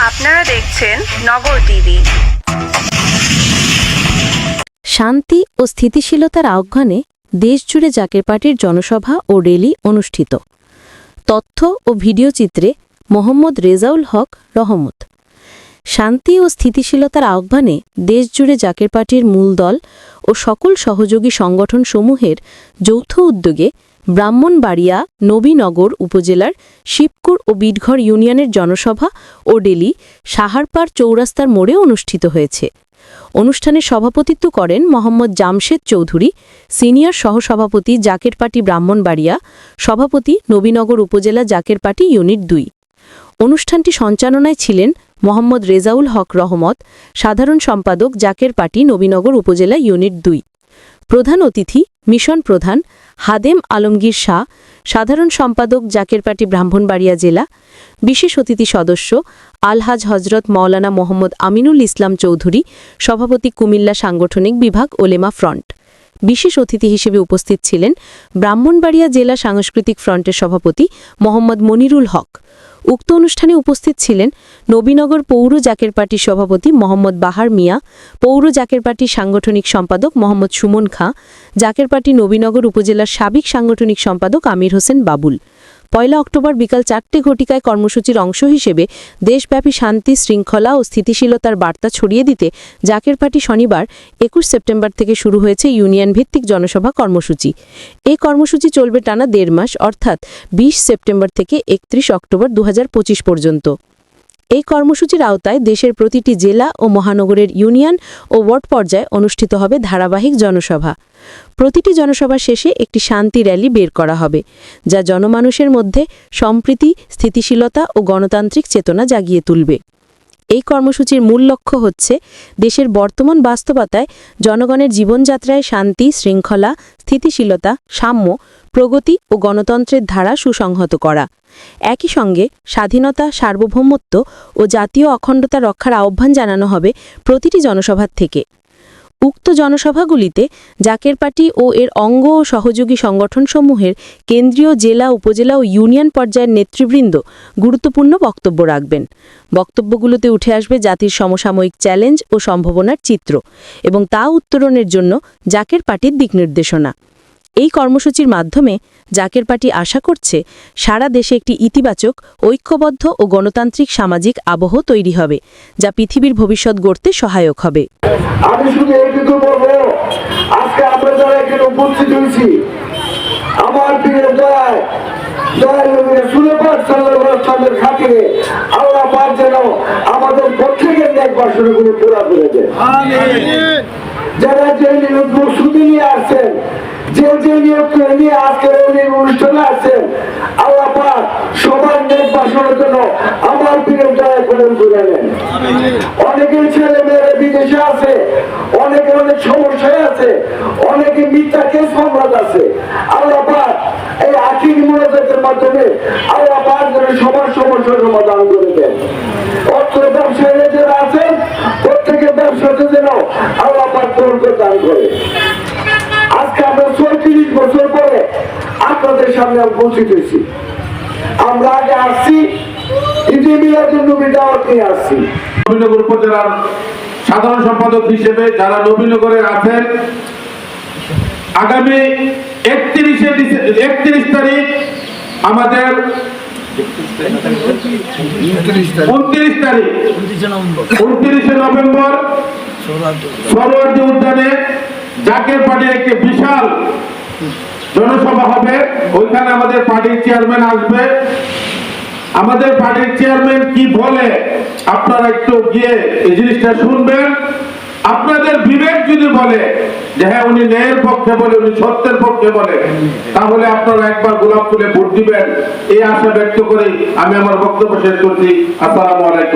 আপনারা দেখছেন নগর টিভি। শান্তি ও স্থিতিশীলতার আহ্বানে দেশজুড়ে জাকের পার্টির জনসভা ও র্যালি অনুষ্ঠিত। তথ্য ও ভিডিও চিত্রে মোহাম্মদ রেজাউল হক রহমত। শান্তি ও স্থিতিশীলতার আহ্বানে দেশজুড়ে জাকের পার্টির মূল দল ও সকল সহযোগী সংগঠনসমূহের যৌথ উদ্যোগে ব্রাহ্মণবাড়িয়া নবীনগর উপজেলার শিবপুর ও বিটঘর ইউনিয়নের জনসভা ও র্যালি সাহারপাড় চৌরাস্তার মোড়ে অনুষ্ঠিত হয়েছে। অনুষ্ঠানে সভাপতিত্ব করেন মোহাম্মদ জামশেদ চৌধুরী, সিনিয়র সহসভাপতি জাকের পার্টি ব্রাহ্মণবাড়িয়া, সভাপতি নবীনগর উপজেলা জাকের পার্টি ইউনিট 2। অনুষ্ঠানটি সঞ্চালনায় ছিলেন মোহাম্মদ রেজাউল হক রহমত, সাধারণ সম্পাদক জাকের পার্টি নবীনগর উপজেলা ইউনিট 2। প্রধান অতিথি মিশন প্রধান হাদেম আলমগীর শাহ, সাধারণ সম্পাদক জাকের পার্টি ব্রাহ্মণবাড়িয়া জেলা। বিশেষ অতিথি সদস্য আলহাজ হজরত মাওলানা মোহাম্মদ আমিনুল ইসলাম চৌধুরী, সভাপতি কুমিল্লা সাংগঠনিক বিভাগ ওলেমা ফ্রন্ট। বিশেষ অতিথি হিসেবে উপস্থিত ছিলেন ব্রাহ্মণবাড়িয়া জেলা সাংস্কৃতিক ফ্রন্টের সভাপতি মোহাম্মদ মনিরুল হক। উক্ত অনুষ্ঠানে উপস্থিত ছিলেন নবীনগর পৌর জাকের পার্টির সভাপতি মোহাম্মদ বাহার মিয়া, পৌর জাকের পার্টির সাংগঠনিক সম্পাদক মোহাম্মদ সুমন খাঁ, জাকের পার্টি নবীনগর উপজেলার সাবেক সাংগঠনিক সম্পাদক আমির হোসেন বাবুল। 1 অক্টোবর বিকাল 4টে ঘটিকায় কর্মসূচির অংশ হিসেবে দেশব্যাপী শান্তি, শৃঙ্খলা ও স্থিতিশীলতার বার্তা ছড়িয়ে দিতে জাকের পার্টি শনিবার 21 সেপ্টেম্বর থেকে শুরু হয়েছে ইউনিয়ন ভিত্তিক জনসভা কর্মসূচি। এই কর্মসূচি চলবে টানা 1.5 মাস, অর্থাৎ 20 সেপ্টেম্বর থেকে 31 অক্টোবর 2025 পর্যন্ত। এই কর্মসূচির আওতায় দেশের প্রতিটি জেলা ও মহানগরের ইউনিয়ন ও ওয়ার্ড পর্যায়ে অনুষ্ঠিত হবে ধারাবাহিক জনসভা। প্রতিটি জনসভা শেষে একটি শান্তি র্যালি বের করা হবে, যা জনমানুষের মধ্যে সম্প্রীতি, স্থিতিশীলতা ও গণতান্ত্রিক চেতনা জাগিয়ে তুলবে। এই কর্মসূচির মূল লক্ষ্য হচ্ছে দেশের বর্তমান বাস্তবতায় জনগণের জীবনযাত্রায় শান্তি, শৃঙ্খলা, স্থিতিশীলতা, সাম্য, প্রগতি ও গণতন্ত্রের ধারা সুসংহত করা। একই সঙ্গে স্বাধীনতা, সার্বভৌমত্ব ও জাতীয় অখণ্ডতা রক্ষার আহ্বান জানানো হবে প্রতিটি জনসভার থেকে। উক্ত জনসভাগুলিতে জাকের পার্টি ও এর অঙ্গ ও সহযোগী সংগঠনসমূহের কেন্দ্রীয়, জেলা, উপজেলা ও ইউনিয়ন পর্যায়ের নেতৃবৃন্দ গুরুত্বপূর্ণ বক্তব্য রাখবেন। বক্তব্যগুলোতে উঠে আসবে জাতির সমসাময়িক চ্যালেঞ্জ ও সম্ভাবনার চিত্র এবং তা উত্তরণের জন্য জাকের পার্টির দিকনির্দেশনা। এই কর্মসূচির মাধ্যমে জাকের পার্টি আশা করছে সারা দেশে একটি ইতিবাচক, ঐক্যবদ্ধ ও গণতান্ত্রিক সামাজিক আবহ তৈরি হবে, যা পৃথিবীর ভবিষ্যৎ গড়তে সহায়ক হবে। আমি শুধু এইটুকু বলবো, আজকে আমরা যারা এখানে উপস্থিত হয়েছি, আমার প্রিয় দয়ায় খাতিরে আল্লাহ পাক যেন আমাদের প্রত্যেকের নেক বাসনাগুলো পুরা করে দেন। যারা যে প্রস্তুতি নিয়ে আসছেন, যে নিয়োগ করে নিয়ে আজকের এই অনুষ্ঠানে আসছেন, আল্লাহ পাক সবার নেক বাসনার জন্য আমার প্রিয় দয়া কবুল করে নেন। অনেকের ছেলে মেয়েরা বিদেশে আছে, অনেকে অনেক সমস্যায় আছে, অনেকে মিথ্যা কেস মামলাত আছে। আল্লাহ পাক এই আখির মুনাজাতের মাধ্যমে আল্লাহ পাক যেন সবার সমস্যার সমাধান করে দেন। অর্থ ব্যবসায়ীরা যারা আছেন, প্রত্যেকের ব্যবসাতে যেন আল্লাহ পাক বরকত দান করে। আজকে আমরা 34 বছর পরে আপনাদের সামনে উপস্থিত হয়েছি। আমরা আগে আসছি ঈদে মিলাদুন নবী দাওয়াত নিয়ে আসছি। নবীনগর উপজেলার সাধারণ সম্পাদক হিসেবে যারা নবীনগরে আছেন, আগামী 31 তারিখ আমাদের 29 নভেম্বর সরোয়ার্দী উদ্যানে জাকের পার্টির একটি বিশাল জনসভা হবে। ওইখানে আমাদের পার্টির চেয়ারম্যান আসবে। আমাদের পার্টির চেয়ারম্যান কি বলে আপনারা একটু গিয়ে এই জিনিসটা শুনবেন। আপনাদের বিবেক যদি বলে যে হ্যাঁ উনি ন্যায়ের পক্ষে বলে, উনি সত্যের পক্ষে বলে, তাহলে আপনারা একবার গোলাপ ফুলে ভোট দিবেন। এই আশা ব্যক্ত করে আমি আমার বক্তব্য শেষ করছি। আসসালামু আলাইকুম।